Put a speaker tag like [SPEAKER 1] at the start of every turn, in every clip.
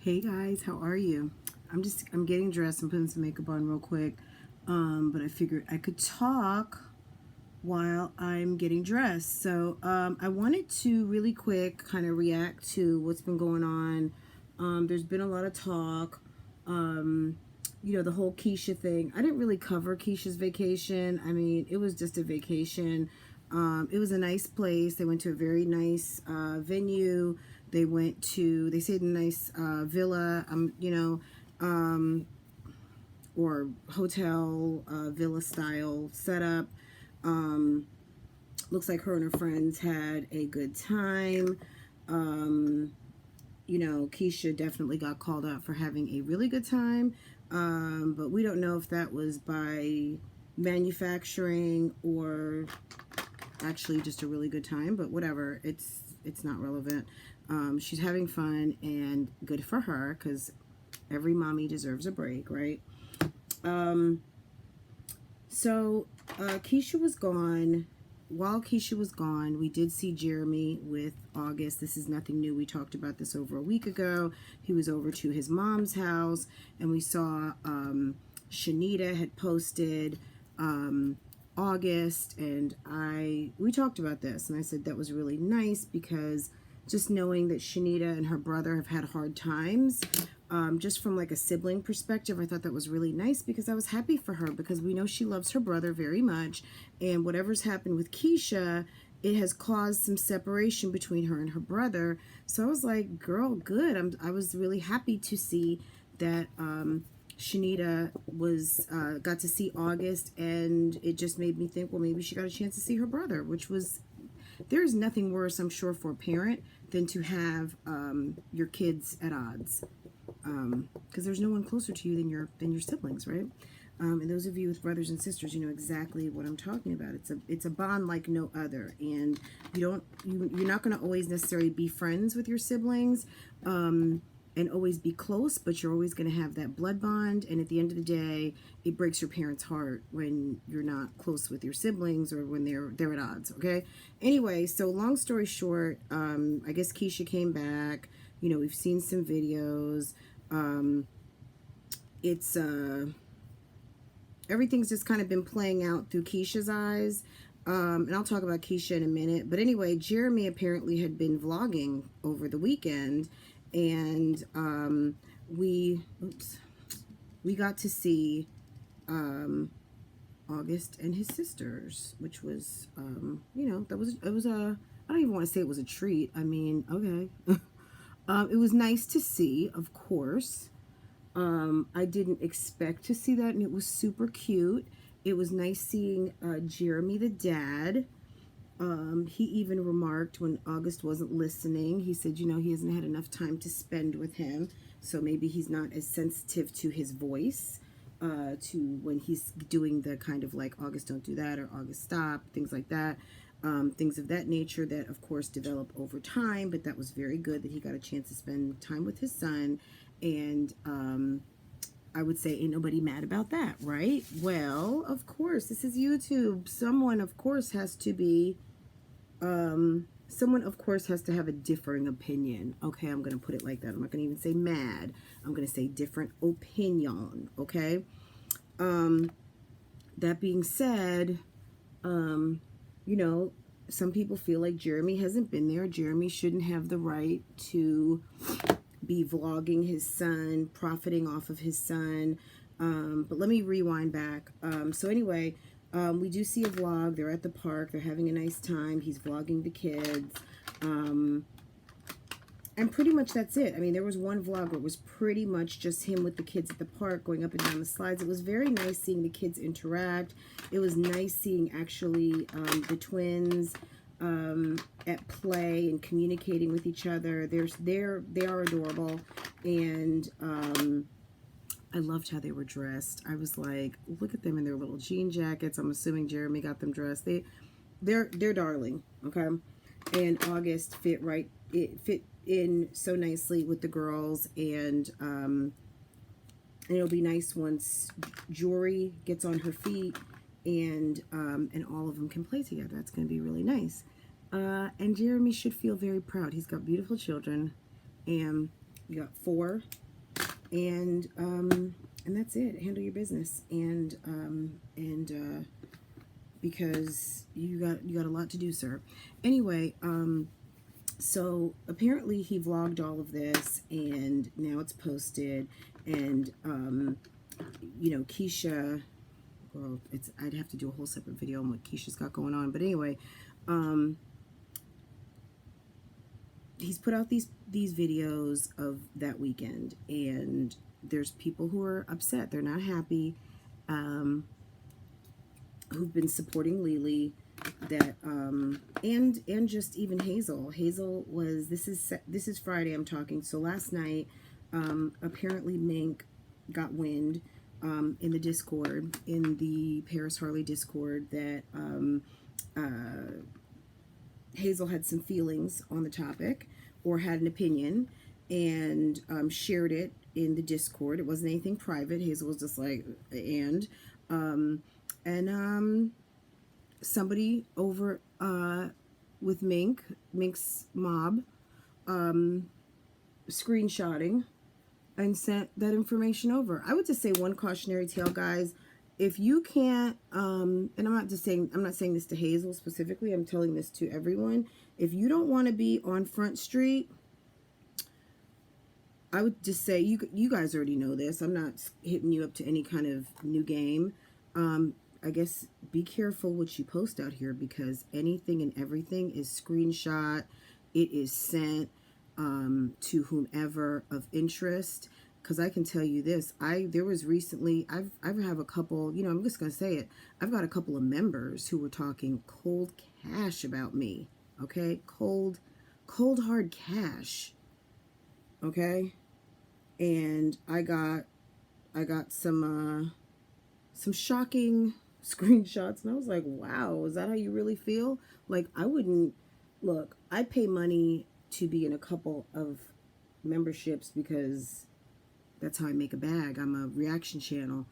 [SPEAKER 1] Hey guys, how are you? I'm getting dressed and putting some makeup on real quick. But I figured I could talk while I'm getting dressed. So I wanted to really quick kind of react to what's been going on. There's been a lot of talk. The whole Keisha thing. I didn't really cover Keisha's vacation. I mean, it was just a vacation. It was a nice place. They went to a very nice venue. They stayed in a nice villa, or hotel, villa style setup. Um, Looks like her and her friends had a good time. Keisha definitely got called out for having a really good time. But we don't know if that was by manufacturing or actually just a really good time, but whatever, it's not relevant. She's having fun and good for her because every mommy deserves a break, right? um, Keisha was gone. While Keisha was gone, we did see Jeremy with August. This is nothing new. We talked about this over a week ago. He was over to his mom's house, and we saw Shanita had posted August, and we talked about this, and I said that was really nice because just knowing that Shanita and her brother have had hard times, just from like a sibling perspective, I thought that was really nice because I was happy for her because we know she loves her brother very much, and whatever's happened with Keisha, it has caused some separation between her and her brother. So I was like, girl, good. I was really happy to see that Shanita was got to see August, and it just made me think, well, maybe she got a chance to see her brother, which was, there's nothing worse, I'm sure, for a parent than to have your kids at odds, because there's no one closer to you than your siblings, right? And those of you with brothers and sisters, you know exactly what I'm talking about. It's a bond like no other, and you're not going to always necessarily be friends with your siblings, and always be close, but you're always going to have that blood bond. And at the end of the day, it breaks your parents' heart when you're not close with your siblings or when they're at odds. Okay. Anyway, so long story short, I guess Keisha came back. We've seen some videos. It's Everything's just kind of been playing out through Keisha's eyes. And I'll talk about Keisha in a minute. But anyway, Jeremy apparently had been vlogging over the weekend, and we got to see August and his sisters, which was it was a, I don't even want to say it was a treat. I mean, okay. It was nice to see, of course. I didn't expect to see that, and it was super cute. It was nice seeing Jeremy the dad. He even remarked when August wasn't listening, he said, he hasn't had enough time to spend with him, so maybe he's not as sensitive to his voice, to when he's doing the kind of like, August, don't do that, or August, stop, things like that. Things of that nature that, of course, develop over time, but that was very good that he got a chance to spend time with his son. And I would say ain't nobody mad about that, right? Well, of course, this is YouTube. Someone, of course, has to be, someone, of course, has to have a differing opinion. Okay, I'm going to put it like that. I'm not going to even say mad. I'm going to say different opinion, okay? That being said, some people feel like Jeremy hasn't been there. Jeremy shouldn't have the right to be vlogging his son, profiting off of his son. But let me rewind back. So anyway, we do see a vlog. They're at the park. They're having a nice time. He's vlogging the kids. And pretty much that's it. I mean, there was one vlog where it was pretty much just him with the kids at the park going up and down the slides. It was very nice seeing the kids interact. It was nice seeing actually the twins at play and communicating with each other. They are adorable, and I loved how they were dressed. I was like, look at them in their little jean jackets. I'm assuming Jeremy got them dressed. They're darling, okay? And August fit in so nicely with the girls, and it'll be nice once Jory gets on her feet, and all of them can play together. That's going to be really nice. And Jeremy should feel very proud. He's got beautiful children, and You got 4, and that's it. Handle your business, and because you got a lot to do, sir. Anyway, so apparently he vlogged all of this, and now it's posted, and you know, Keisha, well, I'd have to do a whole separate video on what Keisha's got going on, but anyway, he's put out these videos of that weekend, and there's people who are upset. They're not happy, who've been supporting Lily, that and just even Hazel was, this is Friday I'm talking, so last night apparently Mink got wind in the Discord, in the Paris Harley Discord, that Hazel had some feelings on the topic, or had an opinion, and shared it in the Discord. It wasn't anything private. Hazel was just like, and somebody over with Mink's mob screenshotting and sent that information over. I would just say one cautionary tale, guys. If you can't, and I'm not saying this to Hazel specifically, I'm telling this to everyone. If you don't want to be on Front Street, I would just say, you guys already know this. I'm not hitting you up to any kind of new game. I guess be careful what you post out here, because anything and everything is screenshot. It is sent to whomever of interest. Because I can tell you this, there was recently, I have a couple, you know, I'm just going to say it. I've got a couple of members who were talking cold cash about me. Okay? Cold hard cash. Okay? And I got some shocking screenshots, and I was like, wow, is that how you really feel? Like, I wouldn't, look, I pay money to be in a couple of memberships because that's how I make a bag. I'm a reaction channel.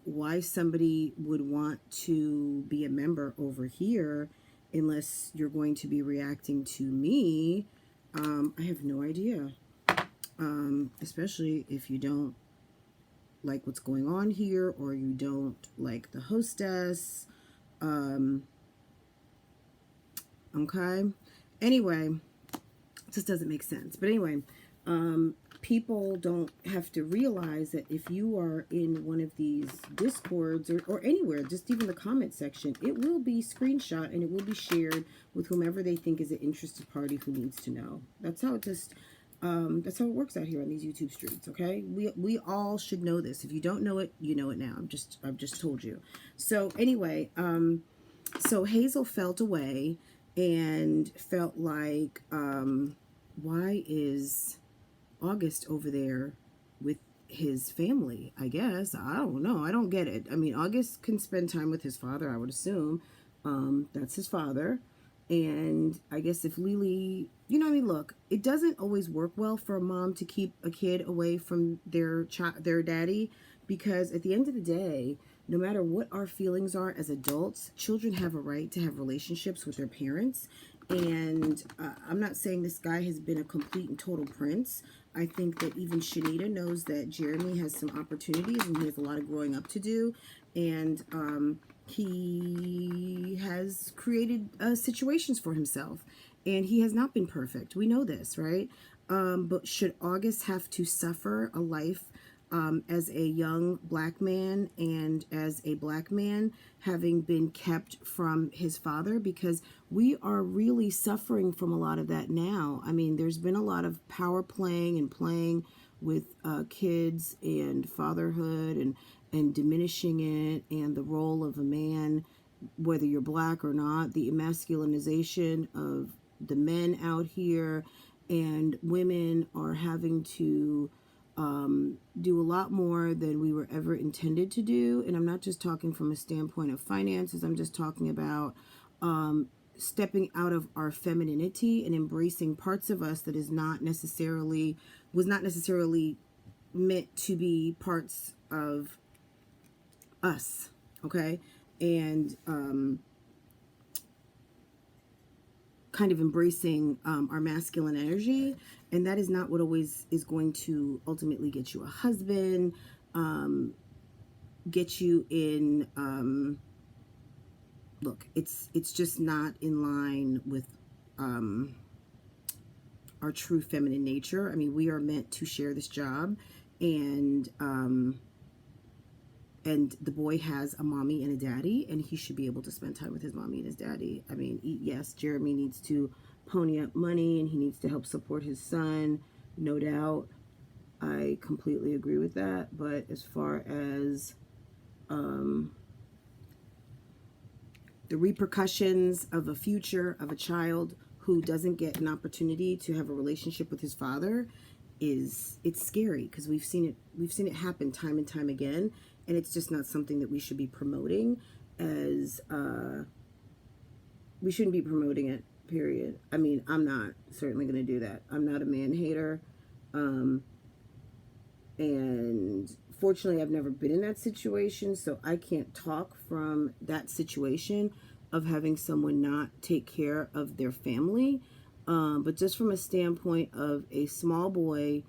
[SPEAKER 1] Why somebody would want to be a member over here, unless you're going to be reacting to me, I have no idea. Especially if you don't like what's going on here, or you don't like the hostess. Okay. Anyway, it just doesn't make sense. But anyway, people don't have to realize that if you are in one of these Discords, or anywhere, just even the comment section, it will be screenshot and it will be shared with whomever they think is an interested party who needs to know. That's how it just, that's how it works out here on these YouTube streets. Okay, we all should know this. If you don't know it, you know it now. I've just told you. So anyway, so Hazel felt away and felt like, why is August over there with his family? I guess. I don't know. I don't get it. I mean, August can spend time with his father, I would assume. That's his father. And I guess if Lily, you know what I mean? Look, it doesn't always work well for a mom to keep a kid away from their daddy, because at the end of the day, no matter what our feelings are as adults, children have a right to have relationships with their parents. And I'm not saying this guy has been a complete and total prince. I think that even Shanita knows that Jeremy has some opportunities and he has a lot of growing up to do. And he has created situations for himself. And he has not been perfect. We know this, right? But should August have to suffer a life as a young black man, and as a black man having been kept from his father? Because we are really suffering from a lot of that now. I mean, there's been a lot of power playing and playing with kids and fatherhood, and diminishing it, and the role of a man, whether you're black or not, the emasculinization of the men out here, and women are having to do a lot more than we were ever intended to do. And I'm not just talking from a standpoint of finances. I'm just talking about stepping out of our femininity and embracing parts of us that was not necessarily meant to be parts of us. Okay. And kind of embracing our masculine energy And that is not what always is going to ultimately get you a husband, get you in, look, it's just not in line with our true feminine nature. I mean, we are meant to share this job, and the boy has a mommy and a daddy, and he should be able to spend time with his mommy and his daddy. I mean, yes, Jeremy needs to pony up money, and he needs to help support his son, no doubt. I completely agree with that. But as far as the repercussions of a future of a child who doesn't get an opportunity to have a relationship with his father, it's scary, because we've seen it happen time and time again, and it's just not something that we should be promoting. As we shouldn't be promoting it, period. I mean, I'm not certainly going to do that. I'm not a man hater, and fortunately I've never been in that situation, so I can't talk from that situation of having someone not take care of their family. But just from a standpoint of a small boy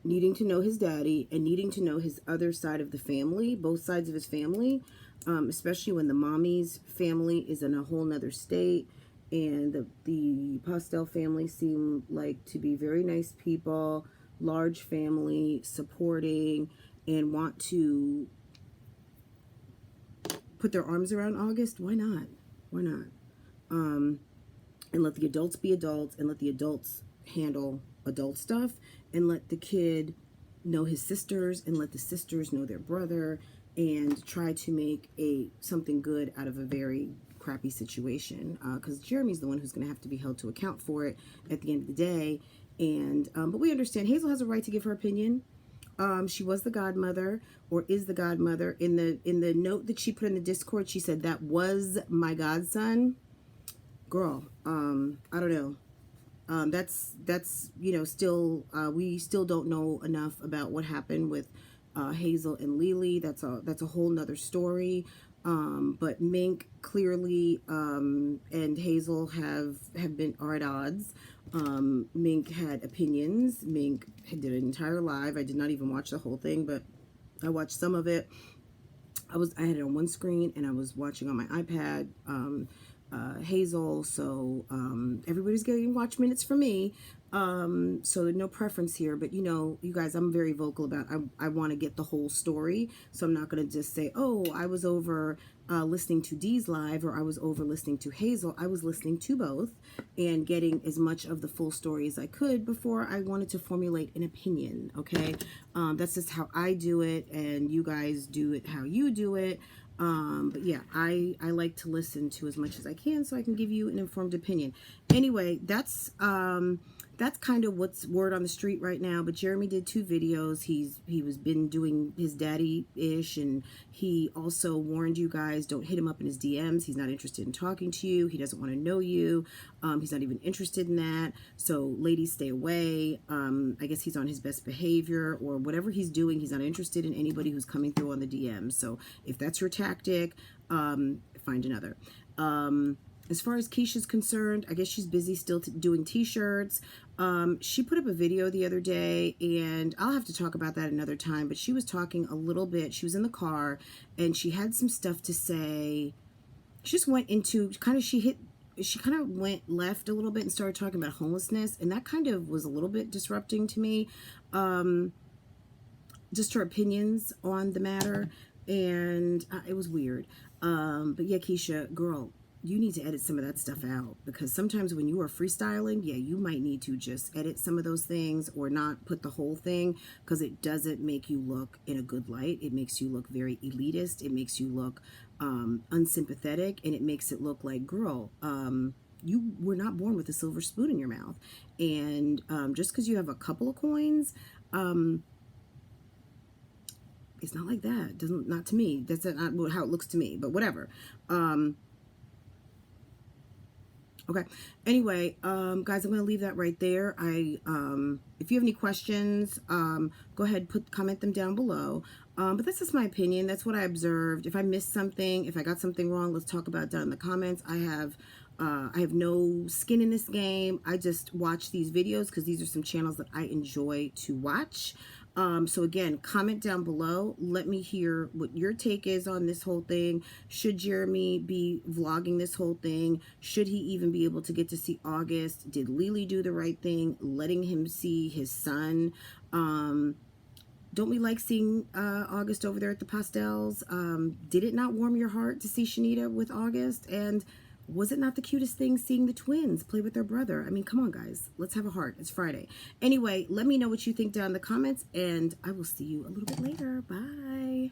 [SPEAKER 1] needing to know his daddy and needing to know his other side of the family, both sides of his family, especially when the mommy's family is in a whole nother state, and the Postel family seem like to be very nice people, large family, supporting, and want to put their arms around August. Why not? Why not? And let the adults be adults, and let the adults handle adult stuff, and let the kid know his sisters, and let the sisters know their brother, and try to make something good out of a very crappy situation, because Jeremy's the one who's going to have to be held to account for it at the end of the day. And but we understand Hazel has a right to give her opinion. She was the godmother, or is the godmother. In the note that she put in the Discord, she said that was my godson. Girl, I don't know. That's still we still don't know enough about what happened with Hazel and Lily. That's a whole nother story. But Mink clearly and Hazel are at odds. Mink had opinions. Mink did an entire live. I did not even watch the whole thing, but I watched some of it. I had it on one screen, and I was watching on my iPad. Hazel, so everybody's getting watch minutes from me, so no preference here, but you guys, I'm very vocal about I want to get the whole story, so I'm not going to just say, oh, I was over listening to Dee's live, or I was over listening to Hazel. I was listening to both and getting as much of the full story as I could before I wanted to formulate an opinion. Okay, that's just how I do it, and you guys do it how you do it. But yeah, I like to listen to as much as I can so I can give you an informed opinion. Anyway, that's kind of what's word on the street right now. But Jeremy did 2 videos. He was been doing his daddy-ish, and he also warned you guys, don't hit him up in his DMs. He's not interested in talking to you. He doesn't want to know you. He's not even interested in that. So ladies, stay away. I guess he's on his best behavior, or whatever he's doing. He's not interested in anybody who's coming through on the DMs. So if that's your tactic, find another. As far as Keisha's concerned, I guess she's busy still doing t-shirts. She put up a video the other day, and I'll have to talk about that another time, but she was talking a little bit. She was in the car, and she had some stuff to say. She just went into she kind of went left a little bit and started talking about homelessness, and that kind of was a little bit disrupting to me. Just her opinions on the matter, and it was weird. But yeah, Keisha, girl, you need to edit some of that stuff out, because sometimes when you are freestyling, yeah, you might need to just edit some of those things, or not put the whole thing, because it doesn't make you look in a good light. It makes you look very elitist. It makes you look unsympathetic, and it makes it look like, girl, you were not born with a silver spoon in your mouth. And just because you have a couple of coins, it's not like that. Not to me. That's not how it looks to me, but whatever. Okay. Anyway, guys, I'm going to leave that right there. If you have any questions, go ahead, comment them down below. But that's just my opinion. That's what I observed. If I missed something, if I got something wrong, let's talk about it down in the comments. I have I have no skin in this game. I just watch these videos because these are some channels that I enjoy to watch. So again, comment down below. Let me hear what your take is on this whole thing. Should Jeremy be vlogging this whole thing? Should he even be able to get to see August? Did Lily do the right thing, letting him see his son? Don't we like seeing August over there at the pastels? Did it not warm your heart to see Shanita with August? And was it not the cutest thing seeing the twins play with their brother? I mean, come on, guys. Let's have a heart. It's Friday. Anyway, let me know what you think down in the comments, and I will see you a little bit later. Bye.